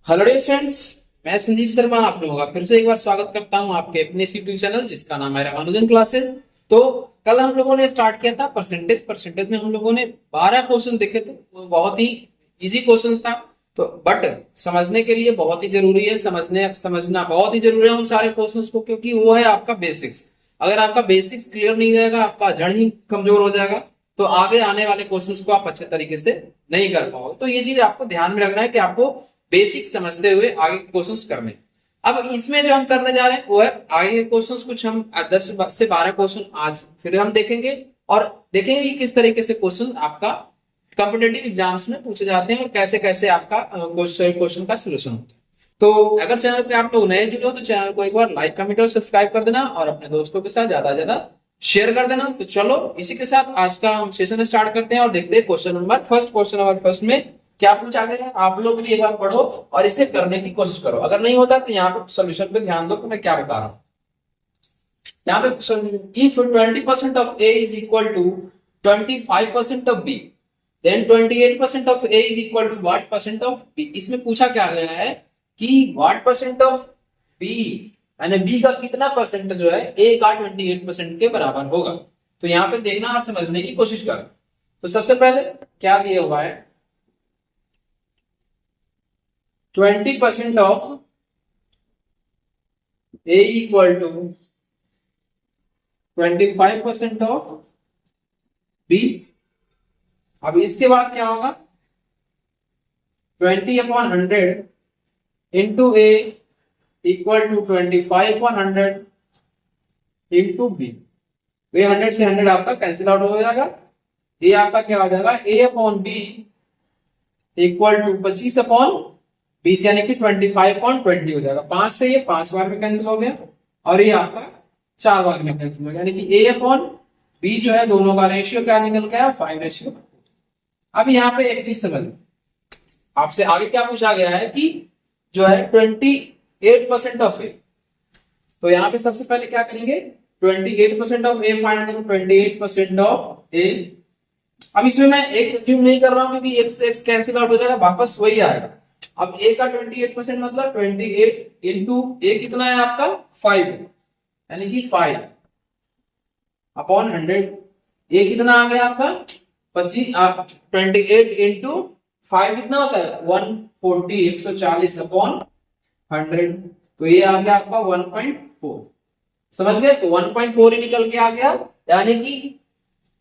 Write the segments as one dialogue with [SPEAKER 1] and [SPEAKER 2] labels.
[SPEAKER 1] Hello dear friends. मैं संदीप शर्मा आप लोगों का फिर से एक बार स्वागत करता हूं आपके अपने यूट्यूब चैनल जिसका नाम है रामानुजन क्लासेस। तो कल हम लोगों ने स्टार्ट किया था परसेंटेज में हम लोगों ने 12 क्वेश्चन देखे थे। वो बहुत ही इजी क्वेश्चन था। तो बट समझने के लिए बहुत ही जरूरी है, समझना बहुत ही जरूरी है उन सारे क्वेश्चंस को, क्योंकि वो है आपका बेसिक्स। अगर आपका बेसिक्स क्लियर नहीं रहेगा, आपका जड़ ही कमजोर हो जाएगा, तो आगे आने वाले क्वेश्चंस को आप अच्छे तरीके से नहीं कर पाओगे। तो ये चीज आपको ध्यान में रखना है कि आपको बेसिक समझते हुए आगे के क्वेश्चंस करने। अब इसमें जो हम करने जा रहे हैं वो है आगे के क्वेश्चंस, कुछ हम 10 से 12 क्वेश्चन आज फिर हम देखेंगे और देखेंगे कि किस तरीके से क्वेश्चन आपका कॉम्पिटेटिव एग्जाम्स में पूछे जाते हैं और कैसे कैसे आपका क्वेश्चन का सोल्यूशन होता है। तो अगर चैनल पे आप लोग नए जुड़े हो तो चैनल को एक बार लाइक कमेंट और सब्सक्राइब कर देना और अपने दोस्तों के साथ ज्यादा ज्यादा शेयर कर देना। तो चलो इसी के साथ आज का हम सेशन स्टार्ट करते हैं और देखते हैं क्वेश्चन नंबर फर्स्ट में क्या पूछा गया है। आप लोग भी एक बार पढ़ो और इसे करने की कोशिश करो। अगर नहीं होता तो यहाँ पे सोल्यूशन पे ध्यान दो कि मैं क्या बता रहा हूँ। यहाँ पे if 20% of A is equal to 25% of B, then 28% of A is equal to what percent of B. इसमें पूछा क्या गया है कि व्हाट परसेंट ऑफ बी, यानी बी का कितना परसेंट जो है ए का 28% के बराबर होगा। तो यहाँ पे देखना और समझने की कोशिश करो। तो सबसे पहले क्या दिया हुआ है, 20% of A equal to 25% of B. अब इसके बाद क्या होगा, 20/100 into A equal to 25/100 into B. ये 100 से 100 आपका कैंसिल आउट हो जाएगा। ये आपका क्या हो जाएगा, ए अपॉन बी इक्वल टू 25/20, यानी कि 25/20 हो जाएगा। 5 से ये 5 बार में कैंसिल हो गया और ये आपका 4 बार में कैंसिल हो गया, यानी कि ए अपॉन बी जो है दोनों का रेशियो क्या निकल गया, 5:4। अब यहाँ पे एक चीज समझ, आपसे आगे क्या पूछा गया है कि जो है 28% ऑफ ए। तो यहाँ पे सबसे पहले क्या करेंगे, 28% ऑफ ए फाइंड करो, 28% ऑफ ए। अब इसमें मैं एक्स एज्यूम नहीं कर रहा हूं क्योंकि एक्स एक्स कैंसिल आउट हो जाएगा, वापस वही आएगा। अब ए का 28% मतलब 28 इंटू ए कितना है आपका 5, यानी कि 5 अपॉन 100। ए कितना आ गया आपका 25, 28 इंटू 5 कितना होता है 140, 140 अपॉन 100। तो ये आ गया आपका 1.4। समझ गए, तो 1.4 ही निकल के आ गया, यानी कि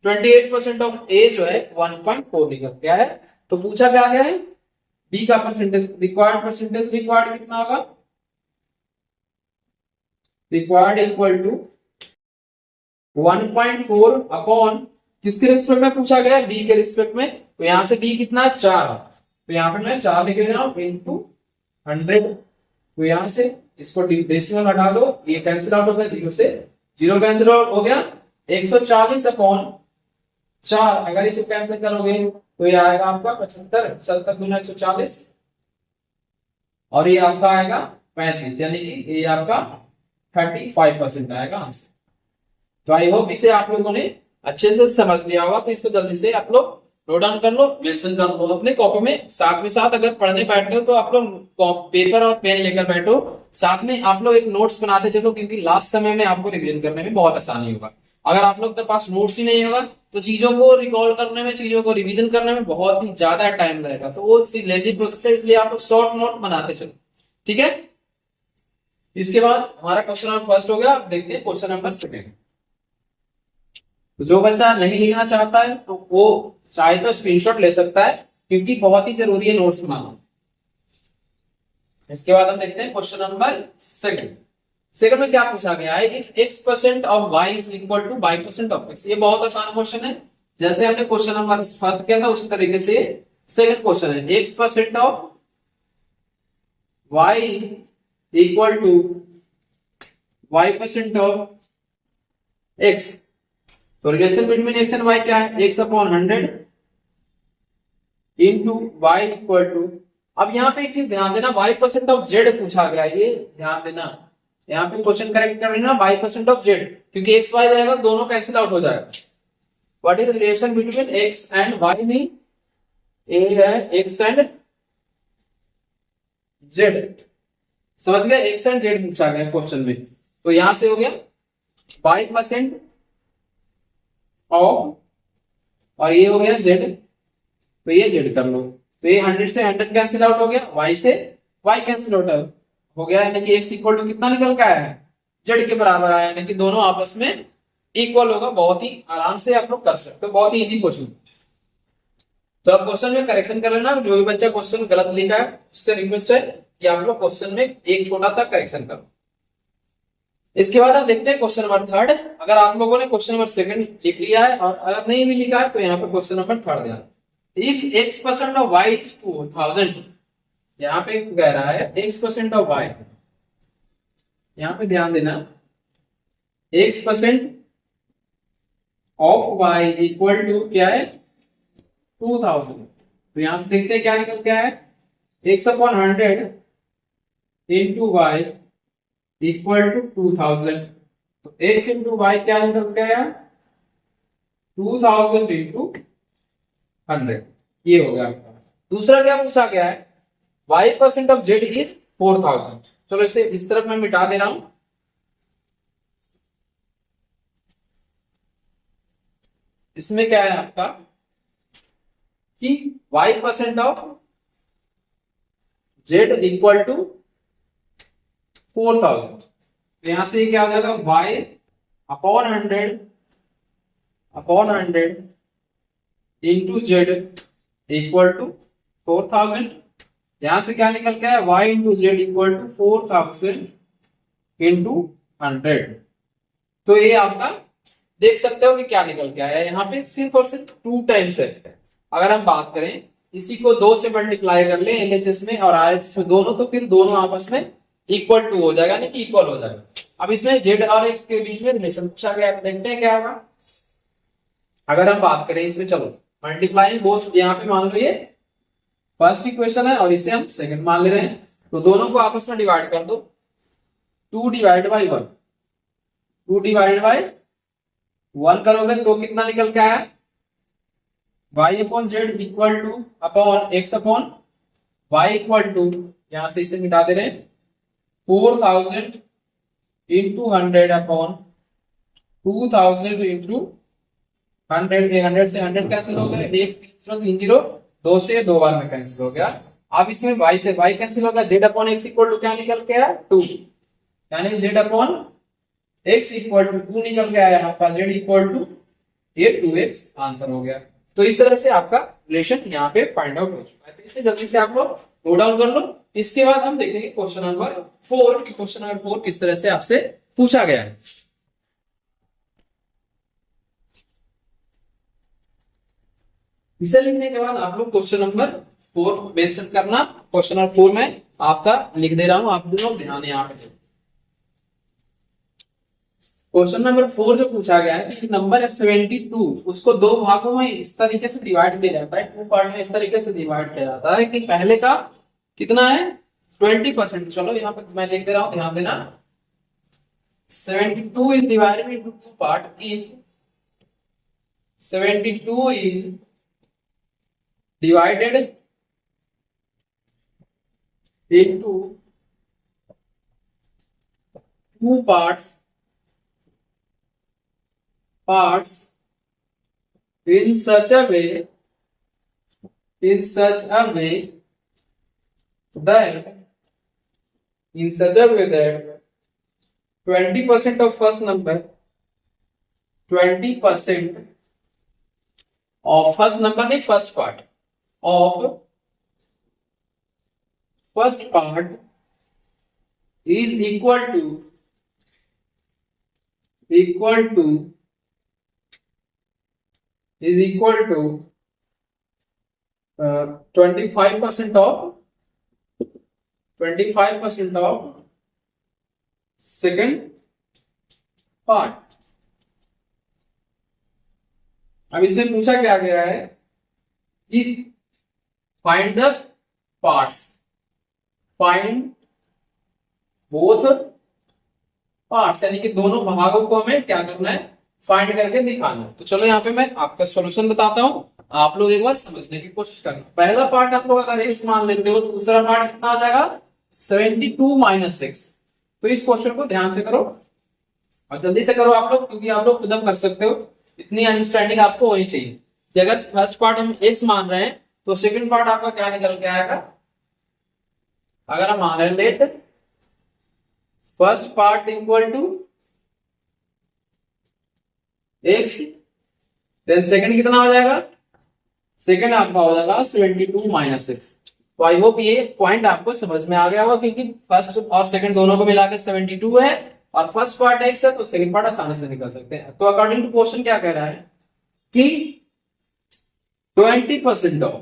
[SPEAKER 1] 28% ऑफ ए जो है 1.4 निकल गया है। तो पूछा क्या गया है, बी का परसेंटेज रिक्वायर्ड कितना होगा, रिक्वायर्ड इक्वल टू 1.4 अपॉन किसके रिस्पेक्ट में पूछा गया है, बी के रिस्पेक्ट में। तो यहां से बी कितना है 4, तो यहां पे मैं 4 लिख रहा हूं इंटू 100। तो यहां से इसको डेसिमल हटा दो, ये कैंसिल आउट हो गया, 0 से 0 कैंसिल आउट हो गया, 140 अपॉन 4। अगर इसको कैंसिल करोगे तो ये आएगा आपका 75, 77 गुना 140 और ये आपका आएगा 35, यानी कि ये आपका 35% आएगा आंसर। तो आई होप इसे आप लोगों ने अच्छे से समझ लिया होगा। तो इसको जल्दी से आप लोग नोट डाउन कर लो, मेंशन कर लो अपने कॉपी में। साथ में साथ अगर पढ़ने बैठते हो तो आप लोग पेपर और पेन लेकर बैठो, साथ में आप लोग एक नोट्स बनाते चलो, क्योंकि लास्ट समय में आपको रिवीजन करने में बहुत आसानी होगा। अगर आप लोग के पास नोट्स ही नहीं होगा तो चीजों को रिकॉल करने में, चीजों को रिवीजन करने में बहुत ही ज्यादा टाइम लगेगा। तो वो लेंथी प्रोसेस है, इसलिए आप लोग शॉर्ट नोट बनाते चलो, ठीक है। इसके बाद हमारा क्वेश्चन नंबर फर्स्ट हो गया। अब देखते हैं क्वेश्चन नंबर सेकेंड। जो बच्चा नहीं लिखना चाहता है तो वो चाहे तो स्क्रीनशॉट ले सकता है, क्योंकि बहुत ही जरूरी है नोट्स बनाना। इसके बाद हम देखते हैं क्वेश्चन नंबर सेकंड में क्या पूछा गया है, if x% of y is equal to y% of x। ये बहुत आसान क्वेश्चन है, जैसे हमने क्वेश्चन नंबर फर्स्ट किया था उसी तरीके से सेकंड क्वेश्चन है। x% of y equal to y% of x। तो relation between x and y क्या है, x upon 100 into y equal to. अब यहाँ पे एक चीज ध्यान देना, y% ऑफ z पूछा गया, ये ध्यान देना। यहाँ पे क्वेश्चन करेक्ट कर लेना, y% ऑफ z, क्योंकि x y रहेगा दोनों कैंसिल आउट हो जाएगा। What is relation between x and y में, a है x एंड जेड, समझ गए, एक्स एंड जेड पूछा गया क्वेश्चन में। तो यहां से हो गया 5% ऑफ, और ये हो गया जेड, तो ये जेड कर लो। तो ये 100 से 100 कैंसिल आउट हो गया, वाई से वाई कैंसिल आउट हो गया, यानी कि एक्स इक्वल टू कितना निकल के आया है, जेड के बराबर आया, यानी कि दोनों आपस में इक्वल होगा। बहुत ही आराम से आप लोग कर सकते हो, बहुत ही इजी क्वेश्चन। तो आप क्वेश्चन में करेक्शन कर लेना, जो भी बच्चा क्वेश्चन गलत लिखा है उससे रिक्वेस्ट है कि आप लोग क्वेश्चन में एक छोटा सा करेक्शन करो। इसके बाद हम देखते हैं क्वेश्चन नंबर थर्ड। अगर आप लोगों ने क्वेश्चन नंबर सेकंड लिख लिया है और अगर नहीं भी लिखा है तो यहाँ पे क्वेश्चन नंबर थर्ड दिया, if x% of y is 2000, यहाँ पे कह रहा है x% ऑफ y, यहाँ पे ध्यान देना, x% of y equal to क्या है 2000। तो यहां से देखते हैं क्या निकल के आया, x/100 into Y equal to 2000। तो x इंटू वाई क्या निकल के आया 2000 इंटू 100, ये हो गया आपका। दूसरा क्या पूछा गया है, y% ऑफ z इज 4000। चलो इसे इस तरफ मैं मिटा दे रहा हूं। इसमें क्या है आपका कि y% of z equal to 4000। तो यहां से क्या हो जाएगा, y/100 into Z equal to 4000। यहां से क्या निकल के आया, y into Z equal to 4000 into 100। तो ये आपका देख सकते हो कि क्या निकल के आया, यहाँ पे सिर्फ और सिर्फ 2 टाइम्स है। अगर हम बात करें इसी को 2 से मल्टीप्लाई कर ले एलएचएस में और आरएचएस में दोनों, तो फिर दोनों आपस में इक्वल टू हो जाएगा, यानी कि इक्वल हो जाएगा। अब इसमें जेड और एक्स के बीच में रिलेशन पूछा गया है, तो देखते हैं क्या होगा। अगर हम बात करें इसमें, चलो मल्टीप्लाई बोथ, यहाँ पे मान लो ये फर्स्ट इक्वेशन है और इसे हम सेकंड मान ले रहे हैं, तो दोनों को आपस में डिवाइड कर दो, 2 डिवाइड बाई 1, 2 डिवाइड बाई 1 करोगे तो कितना निकल के आया, y/z equal to upon x/y equal to, यहां से इसे मिटा दे रहे हैं, 4000 इंटू 100 अपॉन 2000 इंटू 100। 100 से 100 कैंसिल हो गया, 1 3 0, 2 से 2 बार में कैंसिल हो गया। अब इसमें y से y कैंसिल हो गया, z upon x equal to क्या निकल के आया 2, यानी z upon x equal to 2 निकल के आया आपका, z इक्वल टू ये 2x आंसर हो गया। तो इस तरह से आपका रिलेशन यहाँ पे फाइंड आउट हो चुका है। तो इसे जल्दी से आप लोग नोट डाउन कर लो। इसके बाद हम देखेंगे क्वेश्चन नंबर 4 कि क्वेश्चन नंबर 4 किस तरह से आपसे पूछा गया है। इसे लिखने के बाद आप लोग क्वेश्चन नंबर 4 मेंशन करना। क्वेश्चन नंबर 4 में आपका लिख दे रहा हूं, आप लोग ध्यान यहाँ पे। क्वेश्चन नंबर 4 जो पूछा गया है कि नंबर है 72, उसको 2 भागों में इस तरीके से डिवाइड किया जाता है, 2 पार्ट में इस तरीके से डिवाइड किया जाता है कि पहले का कितना है 20%। चलो यहाँ पे मैं लिख दे रहा हूं, ध्यान देना, 72 is divided into 2 part. If 72 is divided into 2 parts in such a way that 20% of first number, 20% of first number नहीं first part of first part is equal to 25% of second part। अब इसमें पूछा क्या गया है कि find the parts, find both parts, यानी कि दोनों भागों को हमें क्या करना है फाइंड करके दिखाना है। तो चलो यहाँ पे मैं आपका सॉल्यूशन बताता हूँ, आप लोग एक बार समझने की कोशिश करना। पहला पार्ट आप लोग अगर x मान लेते हो तो दूसरा पार्ट कितना आ जाएगा 72 माइनस 6। तो इस क्वेश्चन को ध्यान से करो और जल्दी से करो आप लोग, क्योंकि आप लोग खुद कर सकते हो, इतनी अंडरस्टैंडिंग आपको होनी चाहिए कि अगर फर्स्ट पार्ट हम x मान रहे हैं तो सेकंड पार्ट आपका क्या निकल के आएगा। अगर हम मान रहे हैं let first part equal to x, then second कितना हो जाएगा, सेकंड आपका हो जाएगा 72 माइनस 6। तो आई होप ये पॉइंट आपको समझ में आ गया होगा, क्योंकि फर्स्ट और सेकंड दोनों को मिलाकर 72 है और फर्स्ट पार्ट x है, तो सेकंड पार्ट आसानी से निकल सकते हैं। तो अकॉर्डिंग टू क्वेश्चन क्या कह रहा है कि 20% of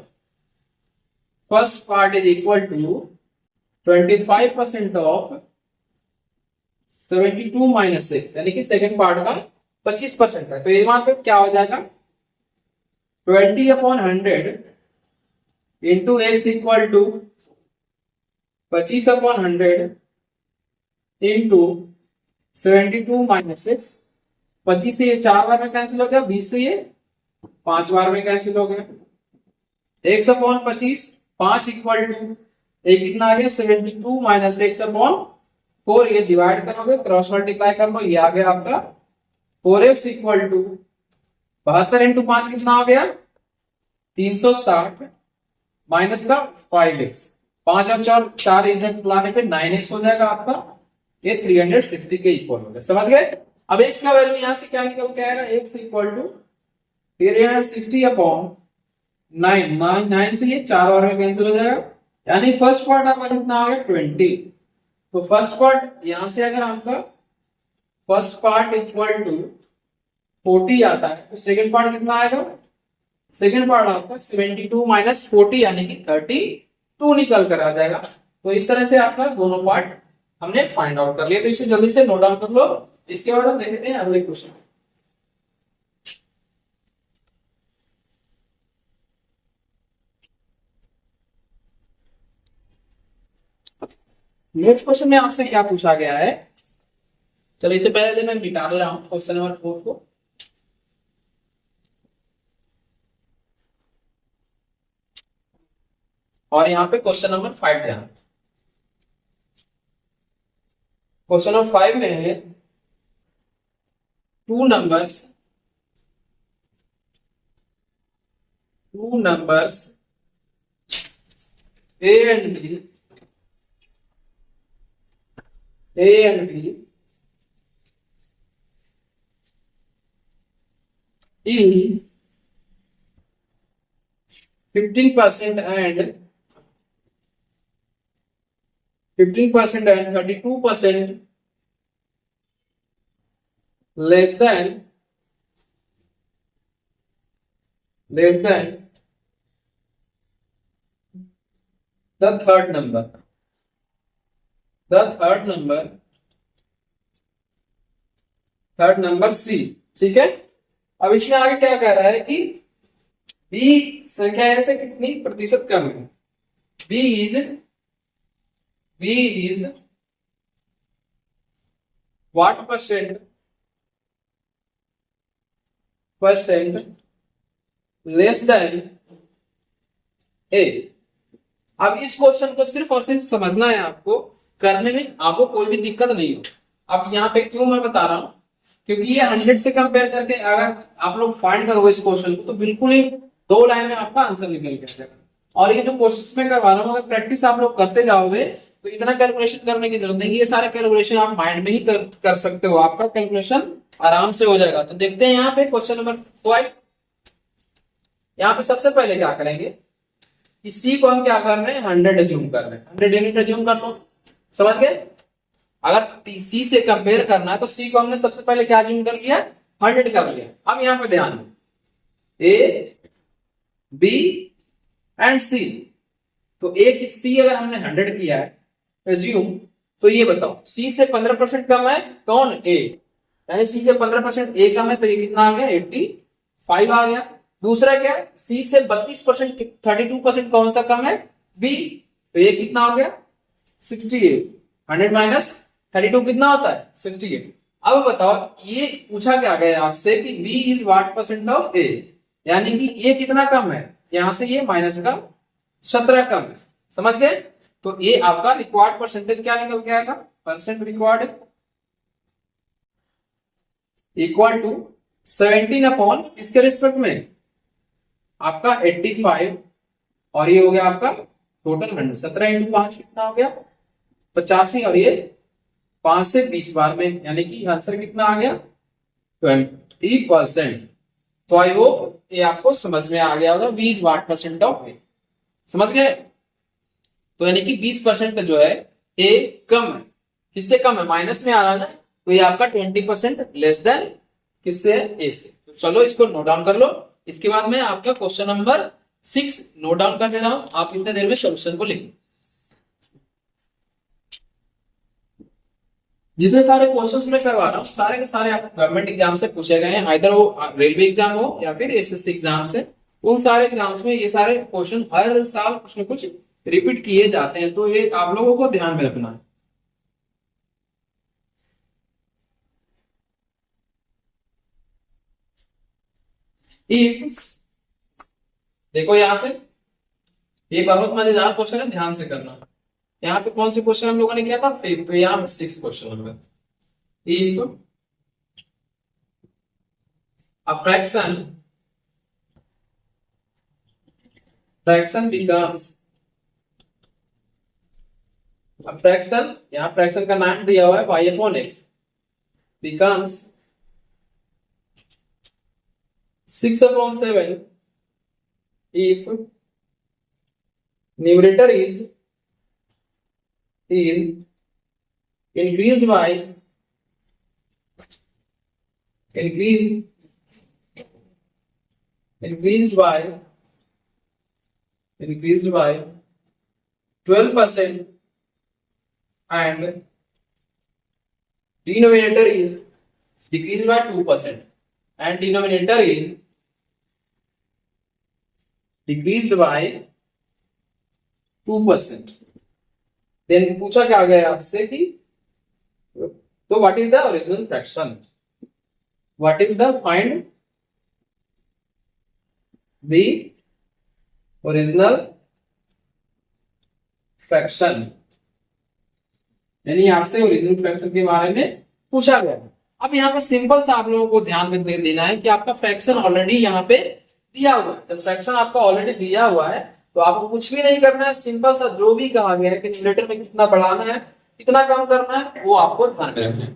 [SPEAKER 1] first part is equal to 25% of 72 minus 6, यानी कि सेकंड पार्ट का 25% है। तो ये वहां पे क्या हो जाएगा 20/100 into X equal to 25/100 into 72 minus 6। 25 से ये 4 बार में कैंसिल हो गया, 20 से ये 5 बार में कैंसिल हो गया। 1/25 5 इक्वल टू एक कितना आ गया 72 माइनस 1/4। ये डिवाइड करोगे, क्रॉस मल्टीप्लाई कर लो, ये आ गया आपका 4x इक्वल टू 72 इंटू 5 कितना हो गया 360 माइनस का 5x। 5 और 4 इधर लाने पे 9x हो जाएगा आपका, ये 360 के इक्वल हो गया। समझ गए। अब x का वैल्यू यहां से क्या निकल के आएगा, x इक्वल टू 360/9। 9 से ये 4 बार में कैंसिल हो जाएगा, यानी फर्स्ट पार्ट आपका कितना आ गया 20। तो फर्स्ट पार्ट यहां से अगर आपका फर्स्ट पार्ट इक्वल टू 40 आता है तो सेकंड पार्ट कितना आएगा, सेकंड पार्ट आपका 72 माइनस 40 यानी कि 32 निकल कर आ जाएगा। तो इस तरह से आपका दोनों पार्ट हमने फाइंड आउट कर लिया। तो इसे जल्दी से नोट डाउन कर लो। इसके बाद हम देखते हैं अगले क्वेश्चन। नेक्स्ट क्वेश्चन में आपसे क्या पूछा गया है, चलो इससे पहले मैं मिटा दे रहा हूं क्वेश्चन नंबर 4 को। और यहाँ पे क्वेश्चन नंबर 5 ध्यान। क्वेश्चन नंबर 5 में है two numbers A and B is 15% and 32% less than the third number C। ठीक है। अब इसमें आगे क्या कह रहा है कि बी संख्या ए से कितनी प्रतिशत कम है। B is what percent less than A. अब इस क्वेश्चन को सिर्फ और सिर्फ समझना है आपको, करने में आपको कोई भी दिक्कत नहीं हो। अब यहाँ पे क्यों मैं बता रहा हूं, क्योंकि ये 100 से कंपेयर करके अगर आप लोग फाइंड करोगे इस क्वेश्चन को तो बिल्कुल ही 2 लाइन में आपका आंसर निकल के आएगा। और ये जो कोशिश में करवा रहा हूँ, अगर प्रैक्टिस आप लोग करते जाओगे तो इतना कैलकुलेशन करने की जरूरत नहीं। ये सारे कैलकुलेशन आप माइंड में ही कर सकते हो, आपका कैलकुलेशन आराम से हो जाएगा। तो देखते हैं यहाँ पे क्वेश्चन नंबर 5। यहाँ पे सबसे पहले क्या करेंगे कि सी को हम क्या कर रहे हैं 100 एज्यूम कर रहे हैं। 100 यूनिट एज्यूम कर लो। समझ गए। अगर सी से कंपेयर करना है तो सी को हमने सबसे पहले क्या एज्यूम कर लिया 100 कर लिया। अब यहाँ पे ध्यान दो ए बी एंड सी। तो ए की सी अगर हमने 100 किया है एज्यूम, तो ये बताओ सी से 15% कम है कौन ए, यानी सी से 15% ए कम है तो ये कितना आ गया 85 आ गया। दूसरा क्या सी से 32% 32% कौन सा कम है बी, तो ये कितना हो गया 68। 100 माइनस 32 कितना होता है 68। अब बताओ ये पूछा क्या गया आपसे कि B is what percent of A, यानी कि ये कितना कम है, यहां से ये माइनस का 17 कम है। समझ गए। तो ये आपका रिक्वायर्ड परसेंटेज क्या निकल के आएगा, percent required equal to 17 upon इसके रिस्पेक्ट में आपका 85, और ये हो गया आपका टोटल 100। 17 इंटू 5 कितना हो गया 85, और ये 5 से 20 बार में, यानी कि आंसर कितना आ गया 20%। तो आई होप ये आपको समझ में आ गया होगा, 20 वाट परसेंट ऑफ वे, समझ गए। तो यानी कि 20% जो है ये कम है, किससे कम है, माइनस में आ रहा है ना, तो ये आपका 20% लेस देन किससे, ए से। तो चलो इसको नोट डाउन कर लो। इसके बाद में आपका क्वेश्चन नंबर 6 नोट डाउन कर दे रहा हूं, आप इतने देर में सोल्यूशन को लिखो। जितने सारे क्वेश्चंस मैं करवा रहा हूँ सारे के सारे आपको गवर्नमेंट एग्जाम से पूछे गए हैं, आइदर वो रेलवे एग्जाम हो या फिर एसएससी एग्जाम से। उन सारे एग्जाम्स में ये सारे क्वेश्चन हर साल कुछ न कुछ रिपीट किए जाते हैं, तो ये आप लोगों को ध्यान में रखना है। देखो यहां से ये बहुत मजेदार क्वेश्चन है, ध्यान से करना। यहाँ पे कौन से क्वेश्चन हम लोगों ने किया था, फिफ्थ, तो यहाँ पे 6 question number. If a fraction becomes a fraction, यहाँ फ्रैक्शन का नाम दिया हुआ है y upon x, becomes 6 upon 7 if numerator is increased by increased by 12% and denominator is decreased by 2% and denominator is decreased by 2%। Then पूछा क्या गया आपसे कि तो what is the original fraction, what is the find the original fraction, यानी आपसे original fraction के बारे में पूछा गया। अब यहाँ पे सिंपल सा आप लोगों को ध्यान में दे देना है कि आपका फ्रैक्शन ऑलरेडी यहाँ पे दिया हुआ है। जब फ्रैक्शन आपका ऑलरेडी दिया हुआ है तो आपको कुछ भी नहीं करना है, सिंपल सा जो भी कहा गया है कि न्यूमरेटर में कितना बढ़ाना है कितना कम करना है वो आपको ध्यान में रखना है।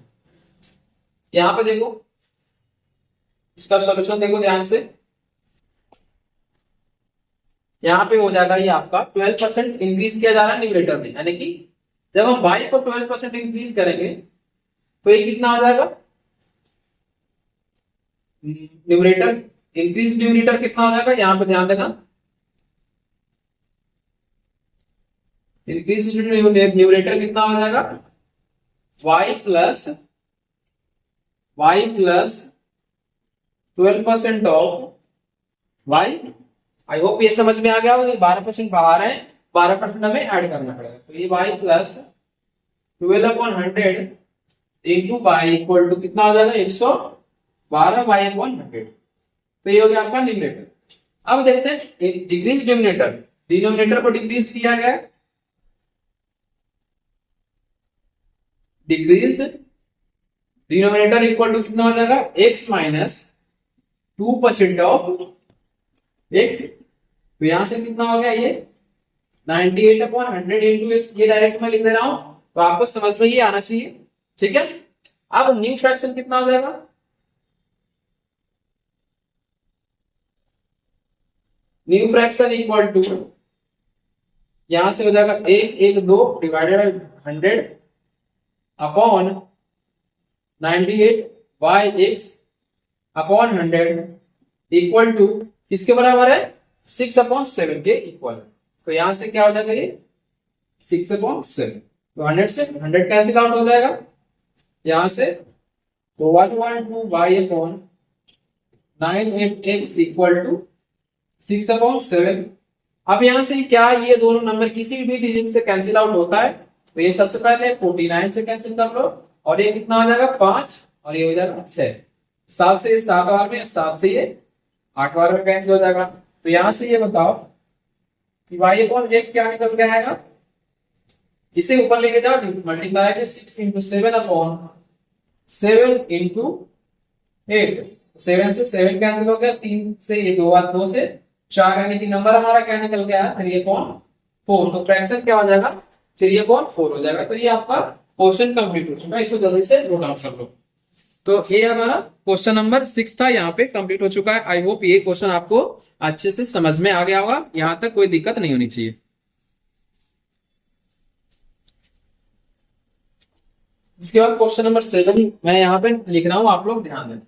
[SPEAKER 1] यहाँ पे देखो इसका सॉल्यूशन देखो ध्यान से, यहाँ पे हो जाएगा ये आपका 12% इंक्रीज किया जा रहा है न्यूमरेटर में, यानी कि जब हम y को 12% इंक्रीज करेंगे तो ये कितना आ जाएगा, न्यूमरेटर इंक्रीज न्यूमरेटर कितना हो जाएगा, यहाँ पे ध्यान देना, इंक्रीज न्यूमरेटर कितना हो जाएगा y plus 12% of y। I hope ये समझ में आ गया होगा, 12% बढ़ा रहे हैं 12% हमें ऐड करना पड़ेगा, तो ये y plus 12/100 into y equal to कितना हो जाएगा 112 y/100। तो ये हो गया आपका न्यूमरेटर। अब देखते हैं डिक्रीज डिनोमिनेटर, डिनोमिनेटर को डिक्रीज किया गया, डिक्रीज डिनोमिनेटर इक्वल टू कितना हो जाएगा x माइनस 2% ऑफ x। तो यहां से कितना हो गया ये 98/100 इंटू x, ये डायरेक्ट मैं लिख दे रहा हूं तो आपको समझ में ये आना चाहिए, ठीक है। अब न्यू फ्रैक्शन कितना हो जाएगा, न्यू फ्रैक्शन इक्वल टू यहां से हो जाएगा 1/2 divided by 100 upon 98 by x upon 100 equal to किसके बराबर है 6/7 के इक्वल। तो यहां से क्या हो जाएगा ये 6/7, तो 100 से 100 कैंसिल आउट हो जाएगा यहां से, तो 112 by upon 9x equal to 6/7। अब यहां से क्या ये दोनों नंबर किसी भी डिजिट से कैंसिल आउट होता है, तो ये सबसे पहले 49 से कैंसिल कर लो, और ये कितना हो जाएगा 5, और ये हो जाएगा 6, 7 से 7 बार में, 7 से ये 8 बार में कैंसिल हो जाएगा। तो यहां से ये बताओ कि y अपॉन x क्या निकल के आएगा, इसे ऊपर लेके जाओ, मल्टीप्लाई में 6 इंटू 7 अपॉन 7 इंटू 8। 7 से 7 कैंसिल हो गया, 3 से ये 2 बार 2 से 4, यानी कि नंबर हमारा क्या निकल गया 3/4। तो फ्रैक्शन क्या हो जाएगा 3/4 हो जाएगा। तो ये आपका क्वेश्चन कंप्लीट हो चुका है, इसको जल्दी से नोट डाउन कर लो। तो ये हमारा क्वेश्चन नंबर 6 था, यहाँ पे कंप्लीट हो चुका है। आई होप ये क्वेश्चन आपको अच्छे से समझ में आ गया होगा, यहाँ तक कोई दिक्कत नहीं होनी चाहिए। इसके बाद क्वेश्चन नंबर 7 मैं यहाँ पे लिख रहा हूं, आप लोग ध्यान दें।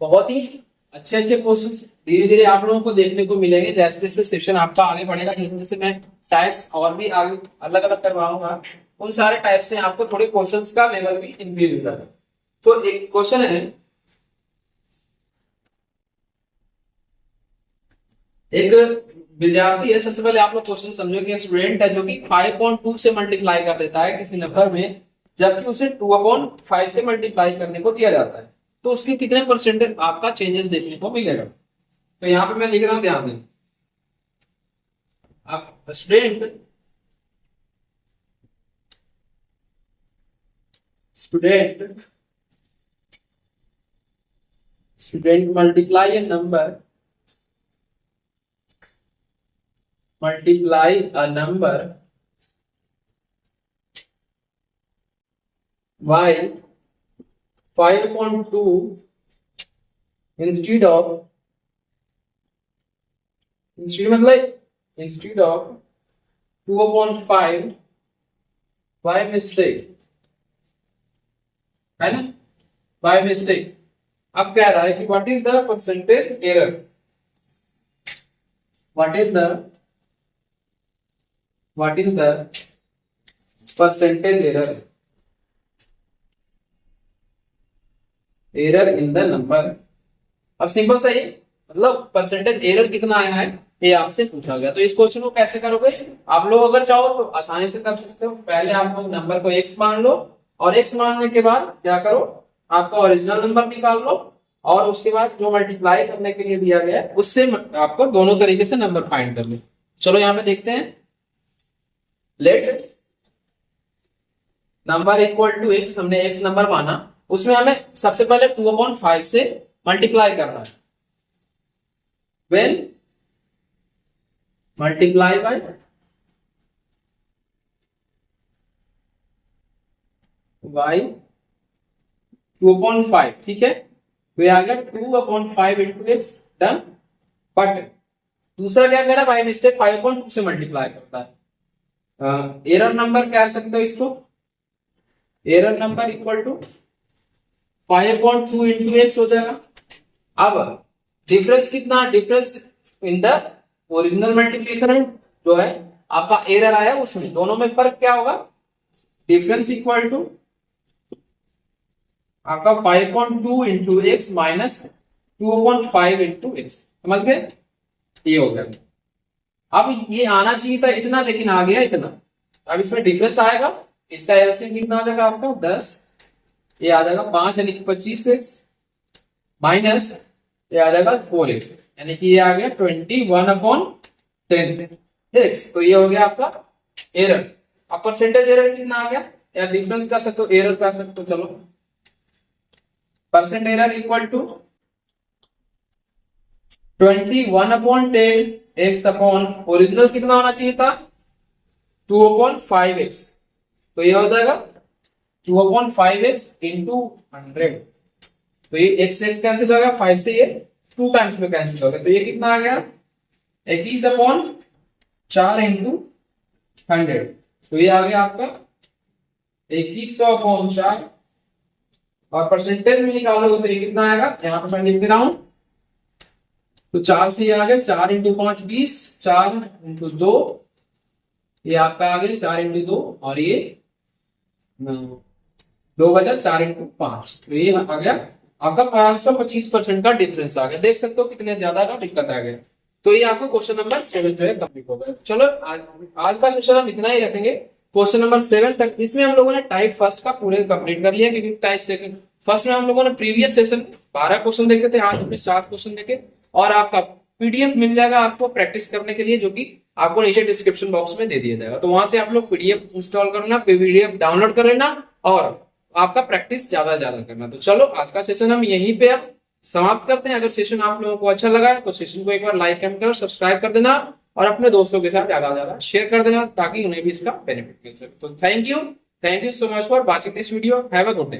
[SPEAKER 1] बहुत ही अच्छे अच्छे क्वेश्चंस धीरे धीरे आप लोगों को देखने को मिलेंगे जैसे जैसे सेशन आपका आगे बढ़ेगा। जैसे मैं टाइप्स और भी आगे अलग अलग करवाऊंगा, उन सारे टाइप्स में आपको थोड़े क्वेश्चंस का लेवल भी इंक्रीज हो जाएगा। तो एक क्वेश्चन है, एक विद्यार्थी है, सबसे पहले आप लोग क्वेश्चन समझो कि एक स्टूडेंट है जो कि 5.2 से मल्टीप्लाई कर देता है किसी नंबर में, जबकि उसे 2/5 से मल्टीप्लाई करने को दिया जाता है, तो उसके कितने परसेंटेज आपका चेंजेस देखने को मिलेगा। तो यहाँ पे मैं लिख रहा हूं, ध्यान दें। आप student multiply A number by 5.2 instead of 2/5 by mistake, है ना, by mistake। अब कह रहा है कि what is the percentage error, what is the percentage error in the number. अब सिंपल सा ही मतलब परसेंटेज एरर कितना आया है ये आपसे पूछा गया। तो इस क्वेश्चन को कैसे करोगे आप लोग, अगर चाहो तो आसानी से कर सकते हो। पहले आप लोग नंबर को x मान लो, और x मानने के बाद क्या करो, आपका ओरिजिनल नंबर निकाल लो, और उसके बाद जो मल्टीप्लाई करने के लिए दिया गया है उससे आपको दोनों तरीके से नंबर फाइंड कर लो। चलो यहाँ पे देखते हैं। Let number equal to x, हमने x नंबर माना, उसमें हमें सबसे पहले 2/5 से मल्टीप्लाई करना है। व्हेन मल्टीप्लाई बाय y 2/5, ठीक है, वे आ गया 2/5 इंटू एक्स, डन। बट दूसरा क्या करा, बाय मिस्टेक 5.2 से मल्टीप्लाई करता है। एरर नंबर कह सकते हो इसको, error number equal to 5.2 into X हो जाएगा। अब डिफरेंस कितना, difference in the original multiplication जो है आपका एरर आया उसमें, दोनों में फर्क क्या होगा, डिफरेंस इक्वल टू आपका 5.2 into x minus 2/5 into x. समझ गए, ये हो गया। अब ये आना चाहिए था इतना, लेकिन आ गया इतना। अब इसमें डिफरेंस आएगा, इसका एलसीएम कितना आ जाएगा आपका 10, ये आ जाएगा 5 यानी कि 25x, माइनस ये आ जाएगा 4x, यानी कि ये आ गया 21/10x। तो ये हो गया आपका एरर। अब परसेंटेज एरर कितना आ गया, या डिफरेंस कर सकते हो, एरर कर सकते हो। चलो percent error equal to 21/10x upon original कितना होना चाहिए था 2/5x, तो ये हो जाएगा 2/5x इंटू 100। तो ये x से x कैंसिल हो गया, 5 से ये 2 टाइम्स में कैंसिल हो गया, तो ये कितना आ गया 21/4 इंटू 100। तो ये आ गया आपका 2100/4, और परसेंटेज में निकालोगे तो ये कितना आएगा, यहाँ पर मैं लिख दे रहा हूं। तो 4 से ये आ गया 4 इंटू 5 20, 4 इंटू 2 ये आपका आ गया 4 इंटू 2, और ये 2 बचा 4 इंटू 5, तो ये आ गया आपका 525% का डिफरेंस आ गया। देख सकते हो कितने ज्यादा का दिक्कत आ गया। तो ये आपको क्वेश्चन नंबर 7 जो है कंप्लीट हो गया। चलो आज का सेशन हम इतना ही रखेंगे, क्वेश्चन नंबर 7 तक। इसमें हम लोगों ने टाइप फर्स्ट का पूरे कंप्लीट कर लिया, क्योंकि टाइप सेकंड फर्स्ट में हम लोगों ने प्रीवियस सेशन 12 क्वेश्चन देखे थे, आज हमने 7 क्वेश्चन देखे, और आपका पीडीएफ मिल जाएगा आपको प्रैक्टिस करने के लिए, जो कि आपको नीचे डिस्क्रिप्शन बॉक्स में दे दिया जाएगा, तो वहां से आप लोग पीडीएफ इंस्टॉल करना, पीडीएफ डाउनलोड कर लेना और आपका प्रैक्टिस ज्यादा ज्यादा करना। तो चलो आज का सेशन हम यहीं पे अब समाप्त करते हैं। अगर सेशन आप लोगों को अच्छा लगा है तो सेशन को एक बार लाइक कमेंट कर सब्सक्राइब कर देना और अपने दोस्तों के साथ ज्यादा से ज्यादा शेयर कर देना ताकि उन्हें भी इसका बेनिफिट मिल सके। तो thank you so much for watching this video. Have a good day.